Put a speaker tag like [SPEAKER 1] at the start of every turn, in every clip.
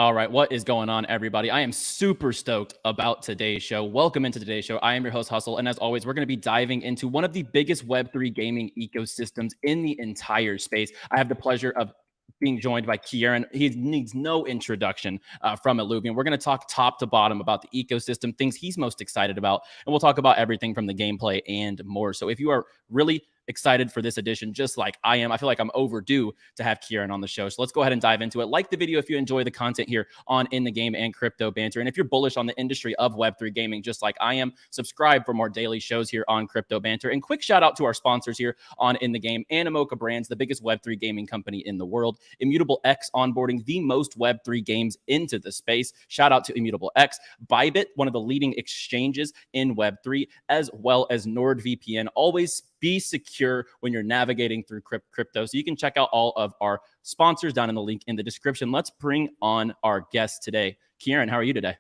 [SPEAKER 1] All right, what is going on, everybody? I am super stoked about today's show. Welcome into today's show. I am your host, Hustle, and as always, we're going to be diving into one of the biggest Web3 gaming ecosystems in the entire space. I have the pleasure of being joined by Kieran. He needs no introduction from Illuvium. We're going to talk top to bottom about the ecosystem, things he's most excited about, and we'll talk about everything from the gameplay and more. So if you are really excited for this edition, just like I am, I feel like I'm overdue to have Kieran on the show. So let's go ahead and dive into it. Like the video if you enjoy the content here on In the Game and Crypto Banter. And if you're bullish on the industry of Web3 gaming, just like I am, subscribe for more daily shows here on Crypto Banter. And quick shout out to our sponsors here on In the Game: Animoca Brands, the biggest Web3 gaming company in the world; 𝗵𝗵𝗆𝗍, onboarding the most Web3 games into the space. Shout out to 𝗵𝗵𝗆𝗍. Bybit, one of the leading exchanges in Web3, as well as NordVPN. Always be secure when you're navigating through crypto. So you can check out all of our sponsors down in the link in the description. Let's bring on our guest today. Kieran, how are you today?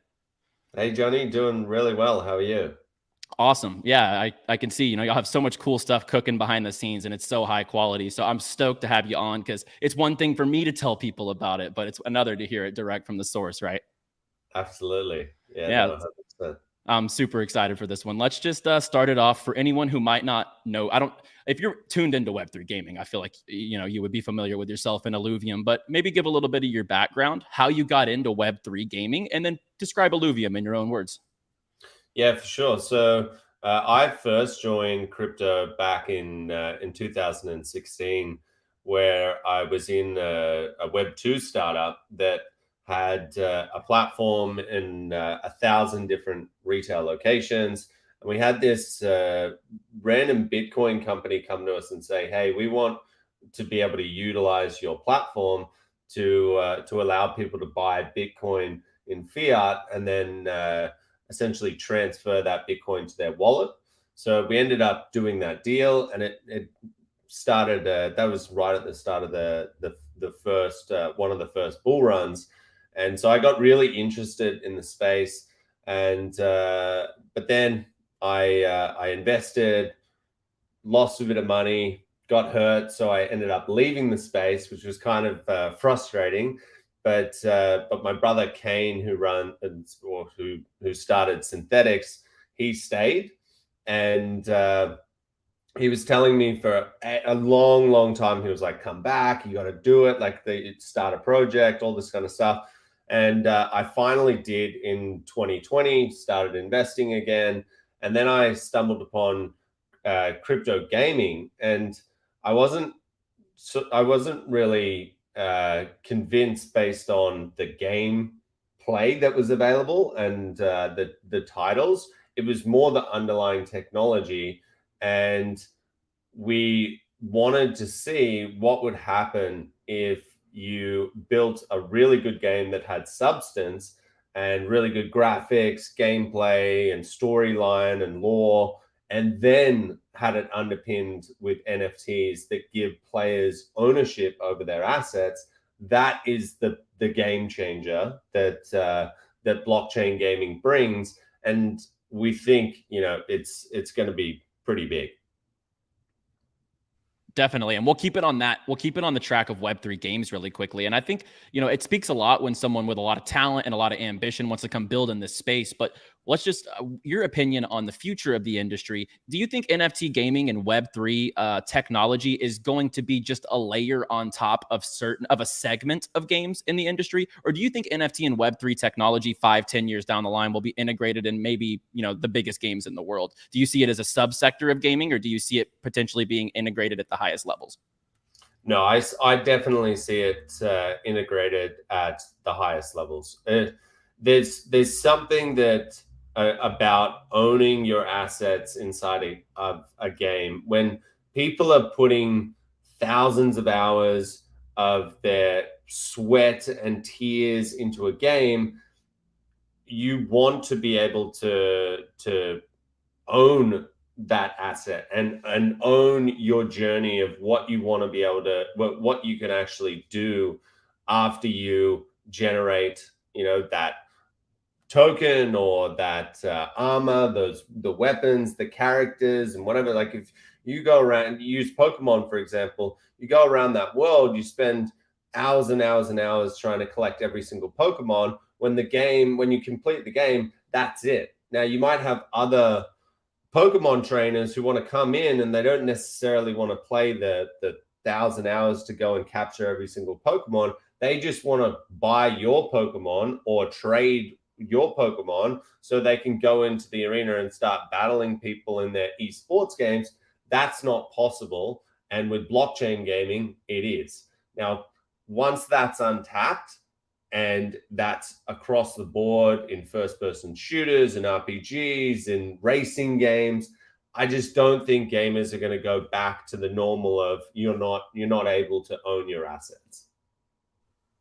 [SPEAKER 2] Hey, Johnny, doing really well. How are you?
[SPEAKER 1] Awesome. Yeah, I can see, y'all have so much cool stuff cooking behind the scenes, and it's so high quality. So I'm stoked to have you on, because it's one thing for me to tell people about it, but it's another to hear it direct from the source, right?
[SPEAKER 2] Absolutely.
[SPEAKER 1] Yeah.
[SPEAKER 2] No, 100%.
[SPEAKER 1] I'm super excited for this one. Let's just start it off. For anyone who might not know, if you're tuned into Web3 gaming, I feel like, you would be familiar with yourself in Illuvium, but maybe give a little bit of your background, how you got into Web3 gaming, and then describe Illuvium in your own words.
[SPEAKER 2] Yeah, for sure. So I first joined crypto back in 2016, where I was in a Web2 startup that had a platform in 1,000 different retail locations. And we had this random Bitcoin company come to us and say, hey, we want to be able to utilize your platform to allow people to buy Bitcoin in fiat and then essentially transfer that Bitcoin to their wallet. So we ended up doing that deal, and it started. That was right at the start of the first one of the first bull runs, and so I got really interested in the space. And but then I invested, lost a bit of money, got hurt, so I ended up leaving the space, which was kind of frustrating. But my brother Kane, who started Synthetics, he stayed, and he was telling me for a long time, he was like, come back, you got to do it, like start a project, all this kind of stuff. And I finally did in 2020, started investing again, and then I stumbled upon crypto gaming, and I wasn't really convinced based on the game play that was available and the titles. It was more the underlying technology, and we wanted to see what would happen if you built a really good game that had substance and really good graphics, gameplay, and storyline and lore, and then had it underpinned with NFTs that give players ownership over their assets. That is the game changer that that blockchain gaming brings, and we think it's going to be pretty big.
[SPEAKER 1] Definitely. And we'll keep it on that. We'll keep it on the track of Web3 games really quickly. And I think, it speaks a lot when someone with a lot of talent and a lot of ambition wants to come build in this space. But let's just, your opinion on the future of the industry. Do you think NFT gaming and Web3 technology is going to be just a layer on top of a segment of games in the industry? Or do you think NFT and Web3 technology 5-10 years down the line will be integrated in maybe, the biggest games in the world? Do you see it as a subsector of gaming, or do you see it potentially being integrated at the highest levels?
[SPEAKER 2] No, I definitely see it integrated at the highest levels. There's something that about owning your assets inside of a game. When people are putting thousands of hours of their sweat and tears into a game, you want to be able to own that asset and own your journey of what you want to be able to, what you can actually do after you generate, that token or that armor, the weapons, the characters, and whatever. Like if you go around, you use Pokemon, for example, you go around that world, you spend hours and hours and hours trying to collect every single Pokemon. When you complete the game, that's it. Now you might have other Pokemon trainers who want to come in and they don't necessarily want to play the 1,000 hours to go and capture every single Pokemon. They just want to buy your Pokemon or trade your Pokemon so they can go into the arena and start battling people in their esports games. That's not possible. And with blockchain gaming, it is. Now, once that's untapped, and that's across the board in first-person shooters and RPGs and racing games, I just don't think gamers are going to go back to the normal of you're not able to own your assets.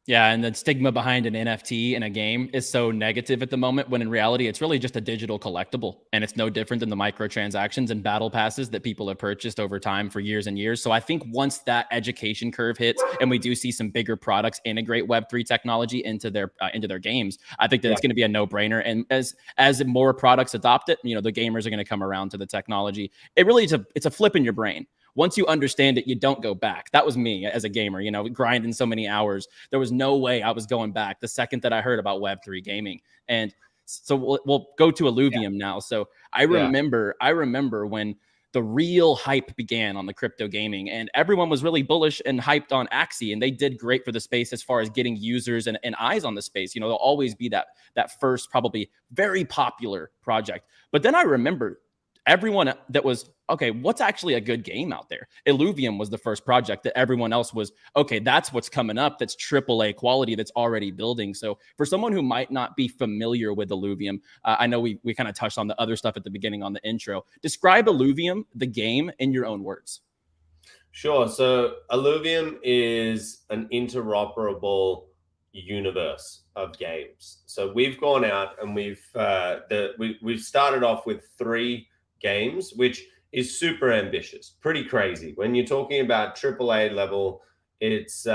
[SPEAKER 1] Yeah, and the stigma behind an NFT in a game is so negative at the moment, when in reality, it's really just a digital collectible. And it's no different than the microtransactions and battle passes that people have purchased over time for years and years. So I think once that education curve hits and we do see some bigger products integrate Web3 technology into their games, I think that it's going to be a no-brainer. And as more products adopt it, the gamers are going to come around to the technology. It really is it's a flip in your brain. Once you understand it, you don't go back. That was me as a gamer, grinding so many hours. There was no way I was going back the second that I heard about Web3 gaming. And so we'll go to Illuvium now. So I remember when the real hype began on the crypto gaming, and everyone was really bullish and hyped on 𝗏𝗏𝗏𝗏, and they did great for the space as far as getting users and eyes on the space. There'll always be that first, probably very popular project. But then I remember everyone that was, okay, what's actually a good game out there? Illuvium was the first project that everyone else was, okay, that's what's coming up. That's AAA quality that's already building. So for someone who might not be familiar with Illuvium, I know we kind of touched on the other stuff at the beginning on the intro. Describe Illuvium, the game, in your own words.
[SPEAKER 2] Sure. So Illuvium is an interoperable universe of games. So we've gone out and we've started off with 3 games, which is super ambitious, pretty crazy. When you're talking about AAA level, it's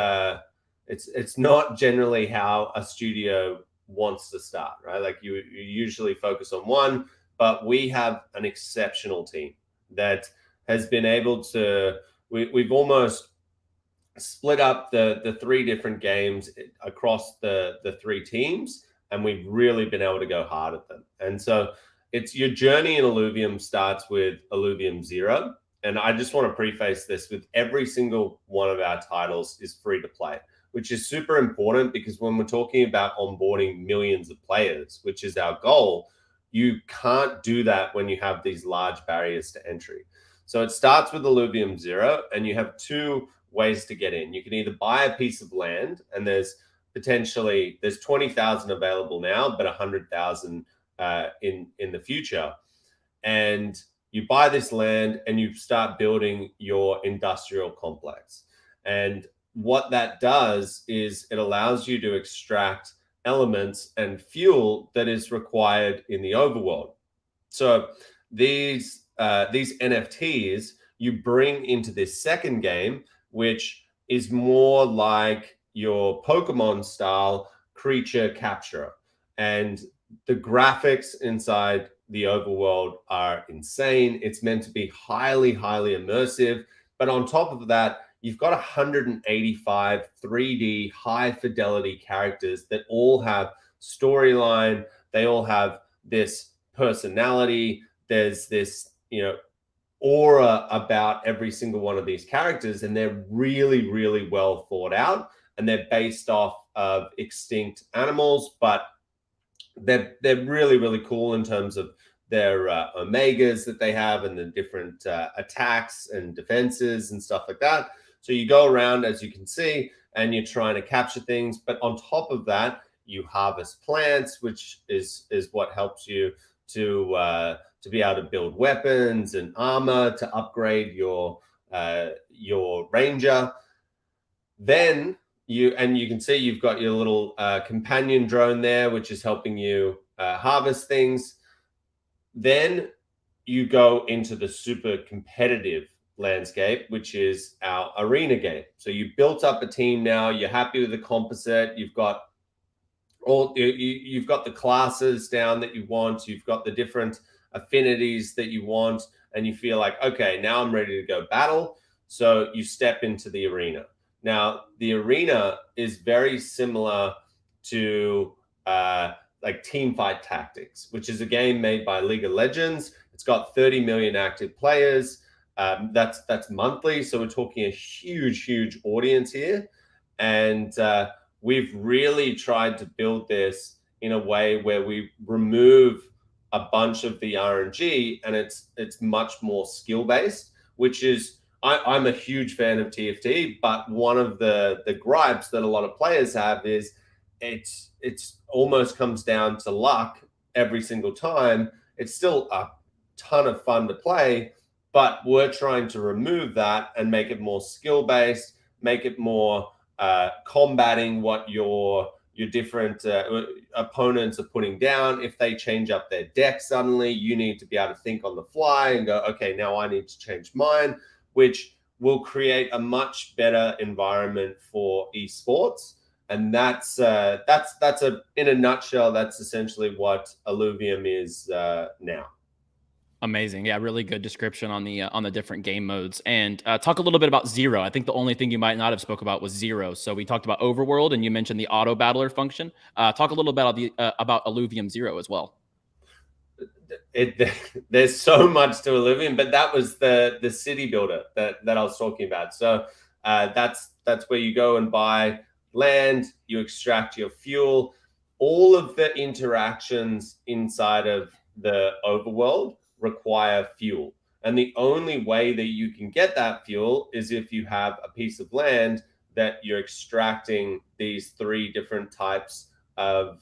[SPEAKER 2] not generally how a studio wants to start, right? Like you usually focus on one, but we have an exceptional team that has been able to. We've almost split up the 3 different games across the 3 teams, and we've really been able to go hard at them. And so it's your journey in Illuvium starts with Illuvium 0. And I just want to preface this with every single one of our titles is free to play, which is super important because when we're talking about onboarding millions of players, which is our goal, you can't do that when you have these large barriers to entry. So it starts with Illuvium 0, and you have 2 ways to get in. You can either buy a piece of land, and there's 20,000 available now, but 100,000 in the future. And you buy this land and you start building your industrial complex. And what that does is it allows you to extract elements and fuel that is required in the overworld. So these NFTs you bring into this second game, which is more like your Pokemon style creature capture. And the graphics inside the overworld are insane. It's meant to be highly, highly immersive. But on top of that, you've got 185 3D high fidelity characters that all have storyline. They all have this personality. There's this, aura about every single one of these characters, and they're really, really well thought out, and they're based off of extinct animals, but they're really, really cool in terms of their omegas that they have and the different attacks and defenses and stuff like that. So you go around, as you can see, and you're trying to capture things. But on top of that, you harvest plants, which is what helps you to be able to build weapons and armor to upgrade your ranger. Then you can see you've got your little companion drone there, which is helping you harvest things. Then you go into the super competitive landscape, which is our arena game. So you built up a team now. You're happy with the composite. You've got the classes down that you want. You've got the different affinities that you want, and you feel like, okay, now I'm ready to go battle. So you step into the arena. Now, the arena is very similar to like Teamfight Tactics, which is a game made by League of Legends. It's got 30 million active players. That's monthly, so we're talking a huge audience here. And we've really tried to build this in a way where we remove a bunch of the RNG, and it's much more skill-based, which is, I'm a huge fan of TFT, but one of the gripes that a lot of players have is it's almost comes down to luck every single time. It's still a ton of fun to play, but we're trying to remove that and make it more skill-based, make it more combating what your different opponents are putting down. If they change up their deck suddenly, you need to be able to think on the fly and go, okay, now I need to change mine, which will create a much better environment for esports. And that's in a nutshell, that's essentially what Illuvium is now.
[SPEAKER 1] Amazing. Yeah, really good description on the different game modes. And talk a little bit about Zero. I think the only thing you might not have spoke about was Zero. So we talked about Overworld, and you mentioned the auto battler function. Talk a little bit about Illuvium Zero as well.
[SPEAKER 2] There's so much to Illuvium, but that was the city builder that I was talking about. So that's where you go and buy land, you extract your fuel. All of the interactions inside of the overworld require fuel. And the only way that you can get that fuel is if you have a piece of land that you're extracting these 3 different types of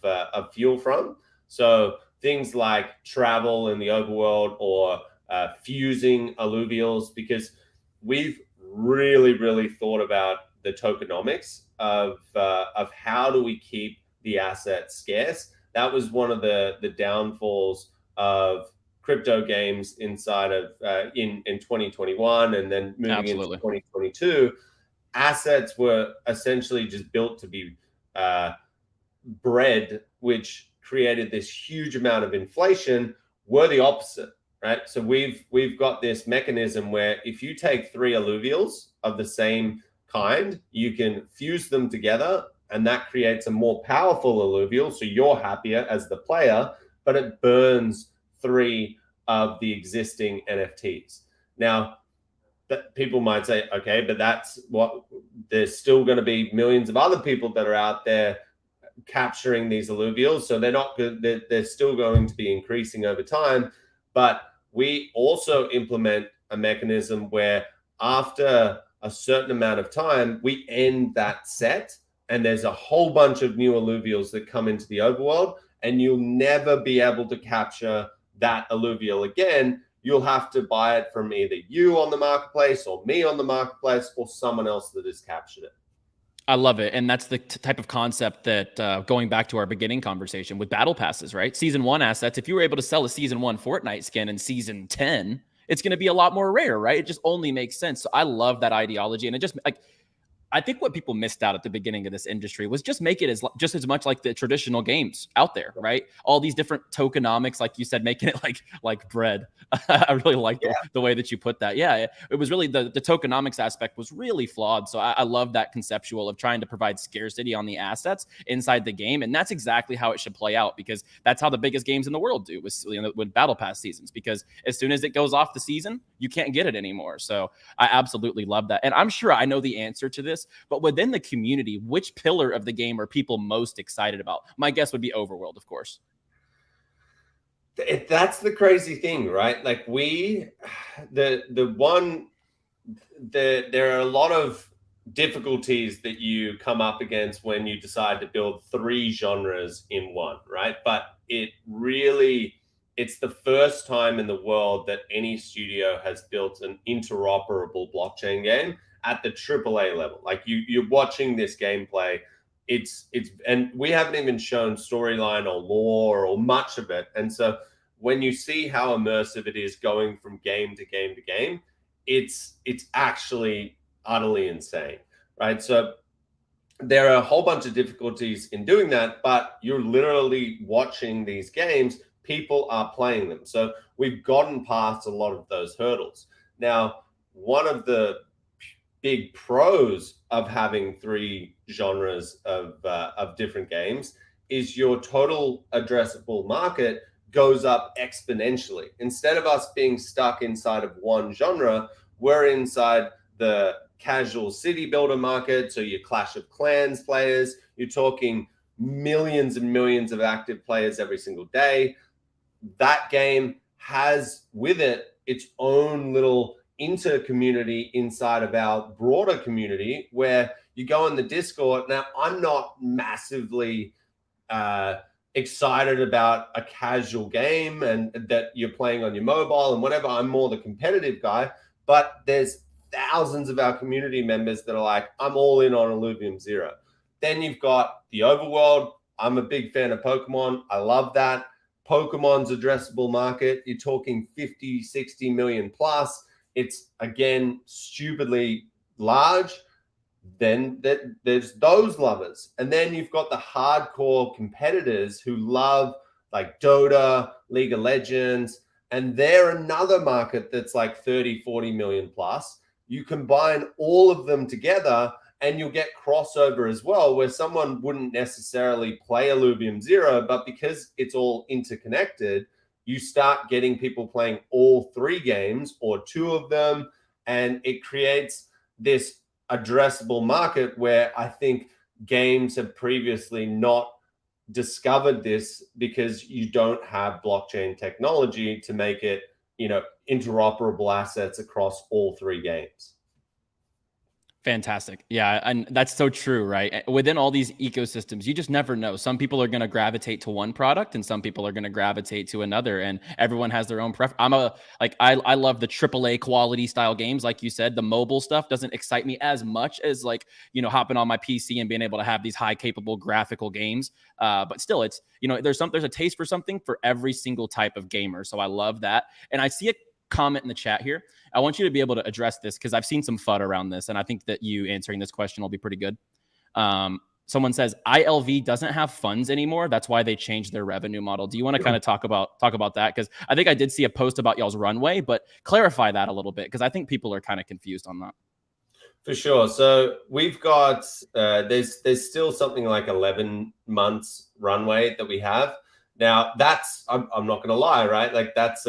[SPEAKER 2] fuel from. So things like travel in the overworld, or fusing alluvials, because we've really thought about the tokenomics of how do we keep the assets scarce. That was one of the downfalls of crypto games inside of in 2021, and then moving into 2022. Assets were essentially just built to be bred, which created this huge amount of inflation. We're the opposite, right? So we've got this mechanism where if you take 3 alluvials of the same kind, you can fuse them together, and that creates a more powerful alluvial, so you're happier as the player, but it burns 3 of the existing NFTs. Now, people might say, okay, but that's what, there's still going to be millions of other people that are out there capturing these alluvials, so they're not good. They're still going to be increasing over time. But we also implement a mechanism where after a certain amount of time, we end that set, and there's a whole bunch of new alluvials that come into the overworld, and you'll never be able to capture that alluvial again. You'll have to buy it from either you on the marketplace, or me on the marketplace, or someone else that has captured it.
[SPEAKER 1] I love it. And that's the type of concept that, going back to our beginning conversation with battle passes, right? Season 1 assets, if you were able to sell a Season 1 Fortnite skin in Season 10, it's going to be a lot more rare, right? It just only makes sense. So I love that ideology. And it just, like, I think what people missed out at the beginning of this industry was just make it just as much like the traditional games out there, right? All these different tokenomics, like you said, making it like bread. I really like the way that you put that. Yeah, it was really the tokenomics aspect was really flawed. So I love that conceptual of trying to provide scarcity on the assets inside the game, and that's exactly how it should play out, because that's how the biggest games in the world do with battle pass seasons. Because as soon as it goes off the season, you can't get it anymore. So I absolutely love that, and I'm sure I know the answer to this. But within the community, which pillar of the game are people most excited about? My guess would be Overworld, of course.
[SPEAKER 2] That's the crazy thing, right? Like there are a lot of difficulties that you come up against when you decide to build 3 genres in one, right? But it's the first time in the world that any studio has built an interoperable blockchain game at the AAA level. Like you're watching this gameplay, and we haven't even shown storyline or lore or much of it. And so when you see how immersive it is going from game to game to game, it's actually utterly insane, right? So there are a whole bunch of difficulties in doing that, but you're literally watching these games. People are playing them. So we've gotten past a lot of those hurdles. Now, one of the big pros of having 3 genres of different games is your total addressable market goes up exponentially. Instead of us being stuck inside of one genre, we're inside the casual city builder market. So your Clash of Clans players, you're talking millions and millions of active players every single day. That game has with it its own little inter-community inside of our broader community where you go in the Discord. Now, I'm not massively excited about a casual game and that you're playing on your mobile and whatever. I'm more the competitive guy, but there's thousands of our community members that are like, I'm all in on Illuvium Zero. Then you've got the overworld. I'm a big fan of Pokemon. I love that. Pokemon's addressable market, you're talking 50, 60 million plus. It's, again, stupidly large. Then there's those lovers. And then you've got the hardcore competitors who love like Dota, League of Legends, and they're another market that's like 30, 40 million plus. You combine all of them together and you'll get crossover as well, where someone wouldn't necessarily play Illuvium Zero, but because it's all interconnected, you start getting people playing all 3 games or 2 of them, and it creates this addressable market where I think games have previously not discovered this because you don't have blockchain technology to make it, interoperable assets across all 3 games.
[SPEAKER 1] Fantastic. Yeah. And that's so true, right? Within all these ecosystems, you just never know. Some people are going to gravitate to one product and some people are going to gravitate to another, and everyone has their own preference. I love the AAA quality style games. Like you said, the mobile stuff doesn't excite me as much as hopping on my PC and being able to have these high capable graphical games. But still it's, there's a taste for something for every single type of gamer. So I love that. And I see a comment in the chat here. I want you to be able to address this because I've seen some FUD around this, and I think that you answering this question will be pretty good. Someone says ILV doesn't have funds anymore. That's why they changed their revenue model. Do you want to kind of talk about that? Because I think I did see a post about y'all's Runway, but clarify that a little bit because I think people are kind of confused on that.
[SPEAKER 2] For sure. So we've got there's still something like 11 months runway that we have. Now that's I'm not going to lie, right? Like that's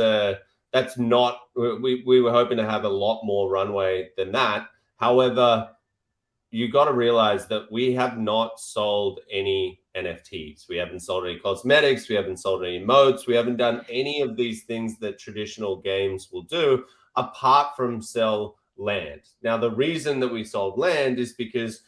[SPEAKER 2] not, we were hoping to have a lot more runway than that. However, you got to realize that we have not sold any NFTs. We haven't sold any cosmetics. We haven't sold any emotes. We haven't done any of these things that traditional games will do apart from sell land. Now, the reason that we sold land is because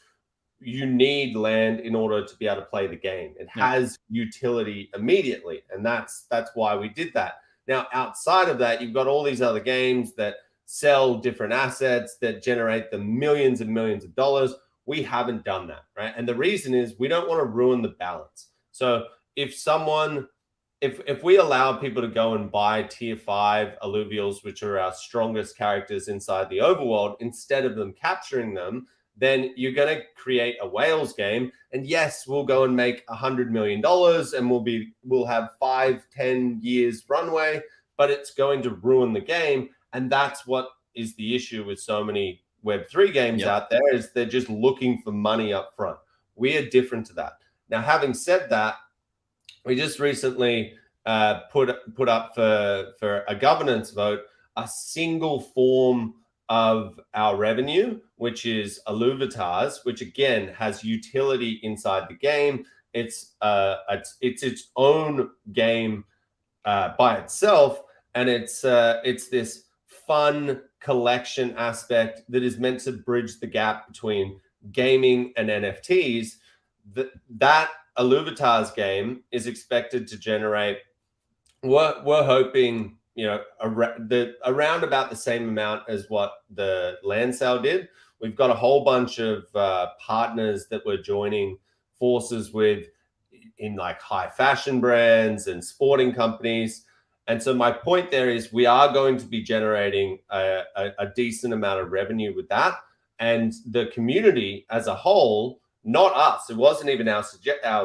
[SPEAKER 2] you need land in order to be able to play the game. It has utility immediately. And that's why we did that. Now, outside of that, you've got all these other games that sell different assets that generate the millions and millions of dollars. We haven't done that, right? And the reason is we don't want to ruin the balance. So if we allow people to go and buy tier 5 alluvials, which are our strongest characters inside the overworld, instead of them capturing them, then you're going to create a whales game. And yes, we'll go and make $100 million and we'll have 5-10 years runway, but it's going to ruin the game. And that's what is the issue with so many Web3 games out there, is they're just looking for money up front. We are different to that. Now, having said that, we just recently put up for a governance vote a single form of our revenue, which is Illuvitars, which again has utility inside the game. It's its own game by itself, and it's this fun collection aspect that is meant to bridge the gap between gaming and NFTs. That Illuvitars game is expected to generate, we're hoping, around about the same amount as what the land sale did. We've got a whole bunch of partners that we're joining forces with in like high fashion brands and sporting companies. And so my point there is we are going to be generating a decent amount of revenue with that. And the community as a whole, not us, it wasn't even our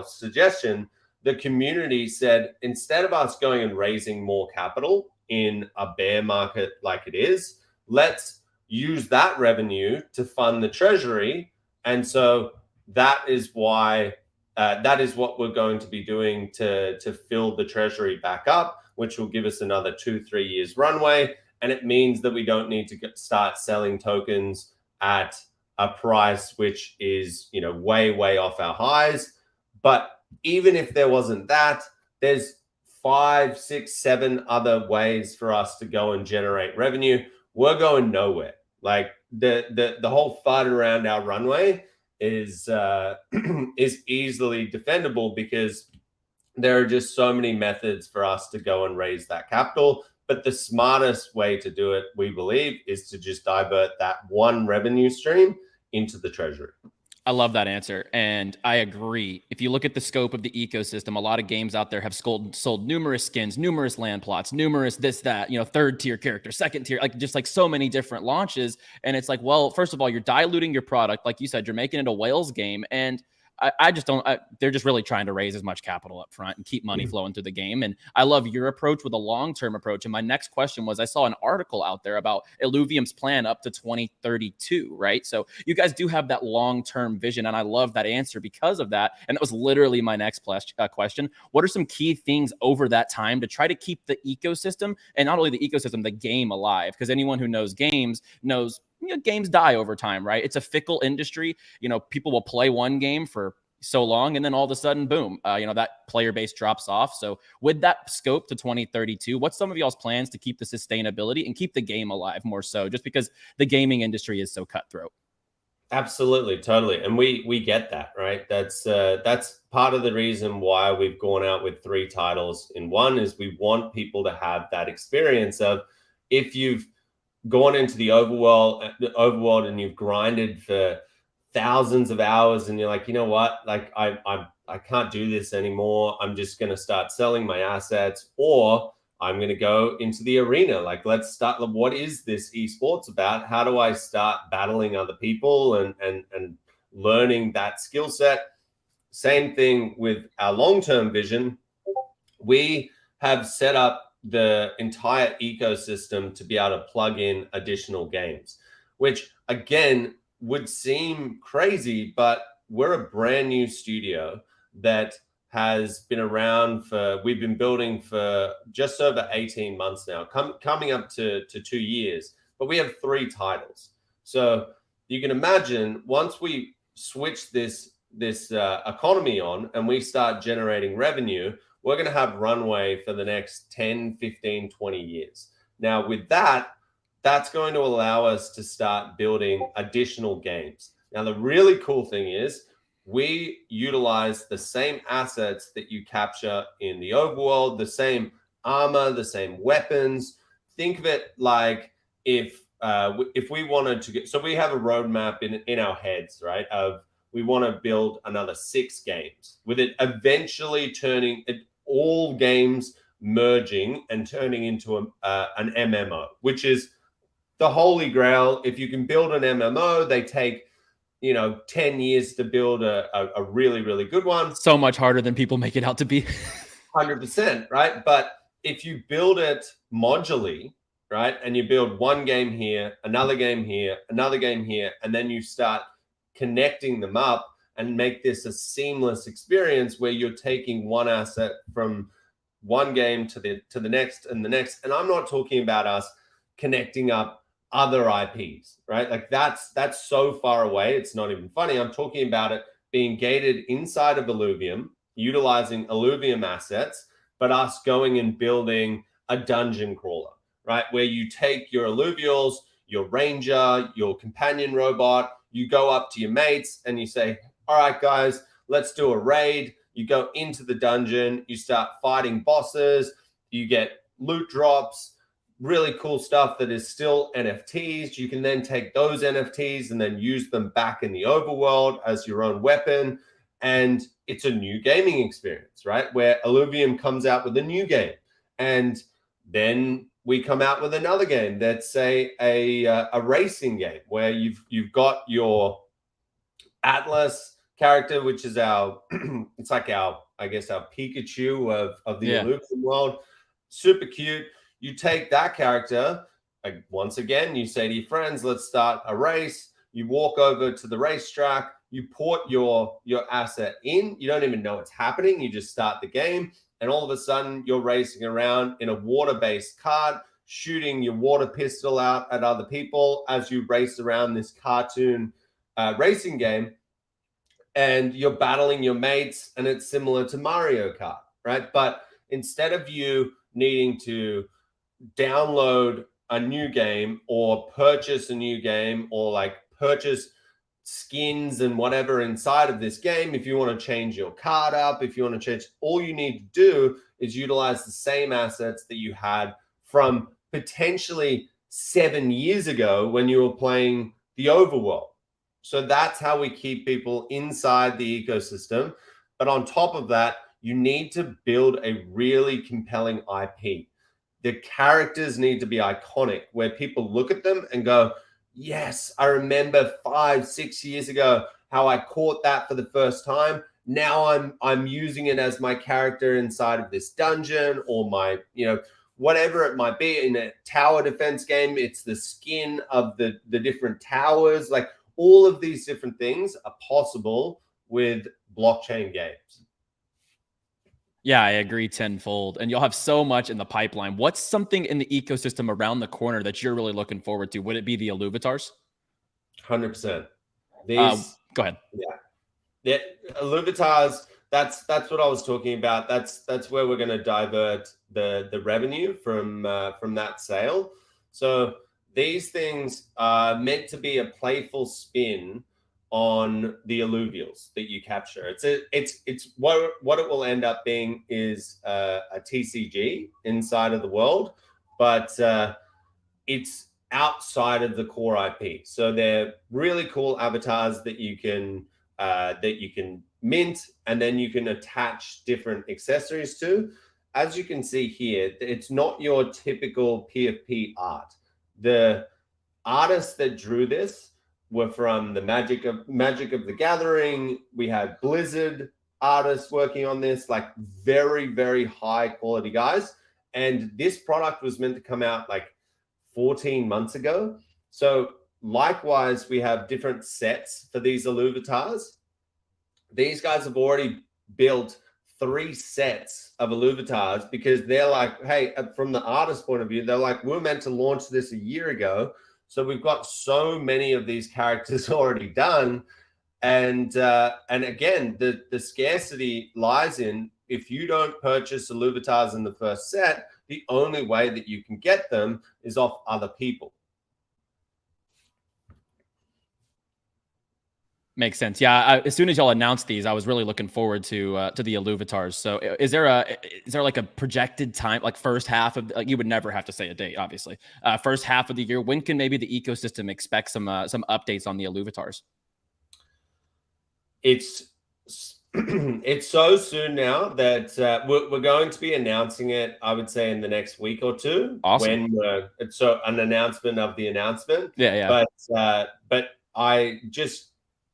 [SPEAKER 2] suggestion. The community said, instead of us going and raising more capital in a bear market like it is, let's use that revenue to fund the treasury. And so that is why that is what we're going to be doing to fill the treasury back up, which will give us another 2-3 years runway. And it means that we don't need to start selling tokens at a price which is, you know, way off our highs. But even if there wasn't that, there's 5, 6, 7 other ways for us to go and generate revenue. We're going nowhere. Like the whole fight around our runway is easily defendable because there are just so many methods for us to go and raise that capital. But the smartest way to do it, we believe, is to just divert that one revenue stream into the treasury.
[SPEAKER 1] I love that answer. And I agree. If you look at the scope of the ecosystem, a lot of games out there have sold numerous skins, numerous land plots, numerous this, that, you know, third tier character, second tier, like just like so many different launches. And it's like, well, first of all, you're diluting your product. Like you said, you're making it a whales game. And I just don't, they're just really trying to raise as much capital up front and keep money flowing through the game. And I love your approach with a long-term approach. And my next question was, I saw an article out there about Illuvium's plan up to 2032, right? So you guys do have that long-term vision. And I love that answer because of that. And that was literally my next question. What are some key things over that time to try to keep the ecosystem, and not only the ecosystem, the game alive? Because anyone who knows games knows, you know, games die over time, right? It's a fickle industry. You know, people will play one game for so long, and then all of a sudden, boom, you know, that player base drops off. So with that scope to 2032, what's some of y'all's plans to keep the sustainability and keep the game alive more so, just because the gaming industry is so cutthroat?
[SPEAKER 2] Absolutely, totally. And we get that, right? That's part of the reason why we've gone out with 3 titles in one, is we want people to have that experience of, if you've gone into the overworld and you've grinded for thousands of hours and you're like, you know what, like I can't do this anymore, I'm just going to start selling my assets, or I'm going to go into the arena. Like, let's start, what is this esports about? How do I start battling other people and learning that skill set? Same thing with our long-term vision. We have set up the entire ecosystem to be able to plug in additional games, which again would seem crazy, but we're a brand new studio that has been around for, we've been building for just over 18 months now, coming up to 2 years, but we have 3 titles. So you can imagine, once we switch this economy on and we start generating revenue, we're going to have runway for the next 10, 15, 20 years. Now, with that, that's going to allow us to start building additional games. Now, the really cool thing is we utilize the same assets that you capture in the overworld, the same armor, the same weapons. Think of it like if we wanted to get, so we have a roadmap in our heads, right? Of, we want to build another 6 games, with it eventually turning it, all games merging and turning into an MMO, which is the holy grail. If you can build an MMO, they take, you know, 10 years to build a really, really good one.
[SPEAKER 1] So much harder than people make it out to be.
[SPEAKER 2] 100%, right? But if you build it modularly, right, and you build one game here, another game here, another game here, and then you start connecting them up and make this a seamless experience where you're taking one asset from one game to the next and the next. And I'm not talking about us connecting up other IPs, right? Like that's so far away, it's not even funny. I'm talking about it being gated inside of Illuvium, utilizing Illuvium assets, but us going and building a dungeon crawler, right? Where you take your Illuvials, your ranger, your companion robot, you go up to your mates and you say, all right, guys, let's do a raid. You go into the dungeon, you start fighting bosses, you get loot drops, really cool stuff that is still NFTs. You can then take those NFTs and then use them back in the overworld as your own weapon. And it's a new gaming experience, right? Where Illuvium comes out with a new game. And then we come out with another game that's, say, a racing game where you've got your Atlas character, which is our, it's like our, I guess, our Pikachu of the Illuvium world. Super cute. You take that character, like once again, you say to your friends, let's start a race. You walk over to the racetrack, you port your asset in. You don't even know what's happening. You just start the game. And all of a sudden, you're racing around in a water-based cart, shooting your water pistol out at other people as you race around this cartoon racing game. And you're battling your mates, and it's similar to Mario Kart, right? But instead of you needing to download a new game or purchase a new game or like purchase skins and whatever inside of this game, if you want to change your card up, if you want to change, all you need to do is utilize the same assets that you had from potentially 7 years ago when you were playing the overworld. So that's how we keep people inside the ecosystem. But on top of that, you need to build a really compelling IP. The characters need to be iconic, where people look at them and go, yes, I remember 5-6 years ago how I caught that for the first time. Now I'm using it as my character inside of this dungeon, or my, whatever it might be. In a tower defense game, it's the skin of the different towers. Like, all of these different things are possible with blockchain games.
[SPEAKER 1] Yeah, I agree tenfold. And you'll have so much in the pipeline. What's something in the ecosystem around the corner that you're really looking forward to? Would it be the Illuvitars?
[SPEAKER 2] 100%.
[SPEAKER 1] Go ahead.
[SPEAKER 2] Yeah, Illuvitars, that's what I was talking about. That's where we're going to divert the revenue from that sale. So these things are meant to be a playful spin on the alluvials that you capture. It's what it will end up being is a TCG inside of the world, but it's outside of the core IP. So they're really cool avatars that you can mint, and then you can attach different accessories to. As you can see here, it's not your typical PFP art. The artists that drew this were from the Magic of the Gathering. We had Blizzard artists working on this, like very, very high quality guys. And this product was meant to come out like 14 months ago. So likewise, we have different sets for these Illuvitars. These guys have already built 3 sets of Illuvitars because they're like, hey, from the artist point of view, they're like, we're meant to launch this a year ago. So we've got so many of these characters already done. And again, the scarcity lies in, if you don't purchase Illuvitars in the first set, the only way that you can get them is off other people.
[SPEAKER 1] Makes sense. Yeah. As soon as y'all announced these, I was really looking forward to the Illuvitars. So is there like a projected time, like first half of, like, you would never have to say a date, obviously, first half of the year? When can maybe the ecosystem expect some updates on the Illuvitars?
[SPEAKER 2] It's so soon now that we're going to be announcing it, I would say, in the next week or two.
[SPEAKER 1] Awesome.
[SPEAKER 2] So an announcement of the announcement.
[SPEAKER 1] Yeah.
[SPEAKER 2] But I just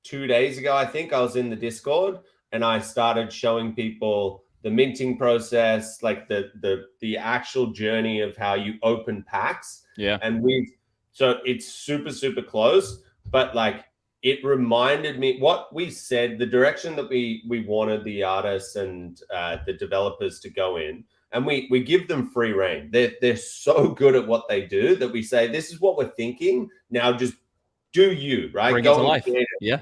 [SPEAKER 2] 2 days ago, I think, I was in the Discord and I started showing people the minting process, like the actual journey of how you open packs.
[SPEAKER 1] Yeah.
[SPEAKER 2] And so it's super, super close, but like, it reminded me what we said, the direction that we wanted the artists and the developers to go in. And we give them free reign. They're so good at what they do that we say, this is what we're thinking. Now just do you, right?
[SPEAKER 1] Bring it to life. Yeah.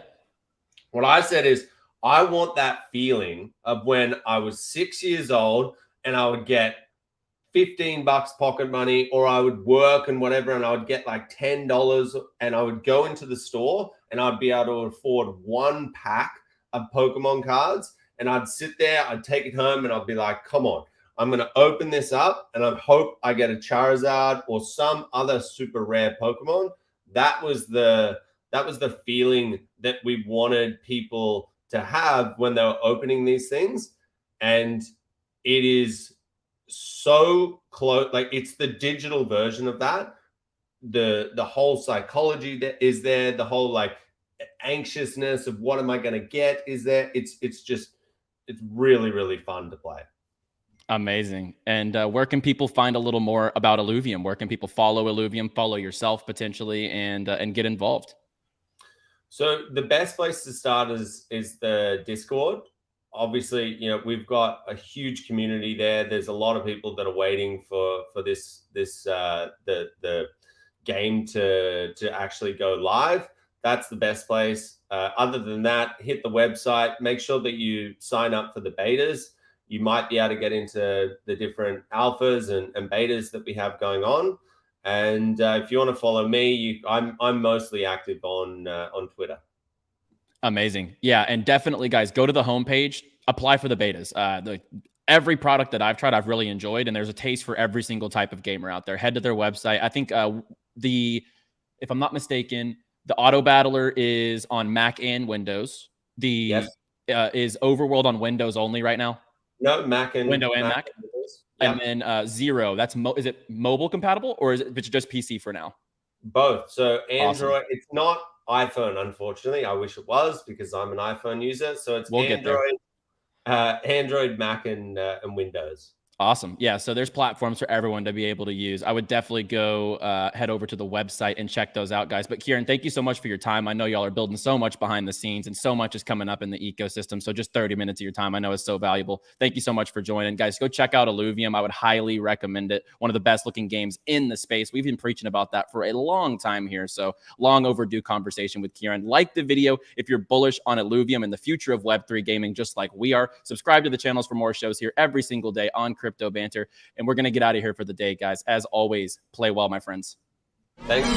[SPEAKER 2] What I said is, I want that feeling of when I was 6 years old and I would get $15 pocket money, or I would work and whatever, and I would get like $10, and I would go into the store and I'd be able to afford 1 pack of Pokemon cards, and I'd sit there, I'd take it home, and I'd be like, come on, I'm going to open this up and I hope I get a Charizard or some other super rare Pokemon. That was the feeling that we wanted people to have when they were opening these things. And it is so close. Like, it's the digital version of that. The whole psychology that is there, the whole like anxiousness of what am I going to get is there. It's really, really fun to play.
[SPEAKER 1] Amazing. And where can people find a little more about Illuvium? Where can people follow Illuvium, follow yourself potentially, and get involved?
[SPEAKER 2] So the best place to start is the Discord. Obviously, you know, we've got a huge community there. There's a lot of people that are waiting for the game to actually go live. That's the best place. Other than that, hit the website. Make sure that you sign up for the betas. You might be able to get into the different alphas and betas that we have going on. And if you want to follow me, I'm mostly active on Twitter.
[SPEAKER 1] Amazing. Yeah, and definitely, guys, go to the homepage, apply for the betas. Every product that I've tried, I've really enjoyed, and there's a taste for every single type of gamer out there. Head to their website. I think if I'm not mistaken, the Auto Battler is on Mac and Windows. Yes. Is Overworld on Windows only right now?
[SPEAKER 2] No, Mac and
[SPEAKER 1] Windows and Mac. And then 𝗁, that's is it mobile compatible, or is it just PC for now?
[SPEAKER 2] Both. So Android, awesome. It's not iPhone, unfortunately. I wish it was, because I'm an iPhone user. So it's Android, Mac, and Windows.
[SPEAKER 1] Awesome. Yeah. So there's platforms for everyone to be able to use. I would definitely go head over to the website and check those out, guys. But Kieran, thank you so much for your time. I know y'all are building so much behind the scenes, and so much is coming up in the ecosystem. So just 30 minutes of your time, I know, is so valuable. Thank you so much for joining, guys. Go check out Illuvium. I would highly recommend it. One of the best looking games in the space. We've been preaching about that for a long time here. So long overdue conversation with Kieran. Like the video if you're bullish on Illuvium and the future of Web3 gaming, just like we are. Subscribe to the channels for more shows here every single day on Crypto Banter. And we're going to get out of here for the day, guys. As always, play well, my friends.
[SPEAKER 2] Thanks.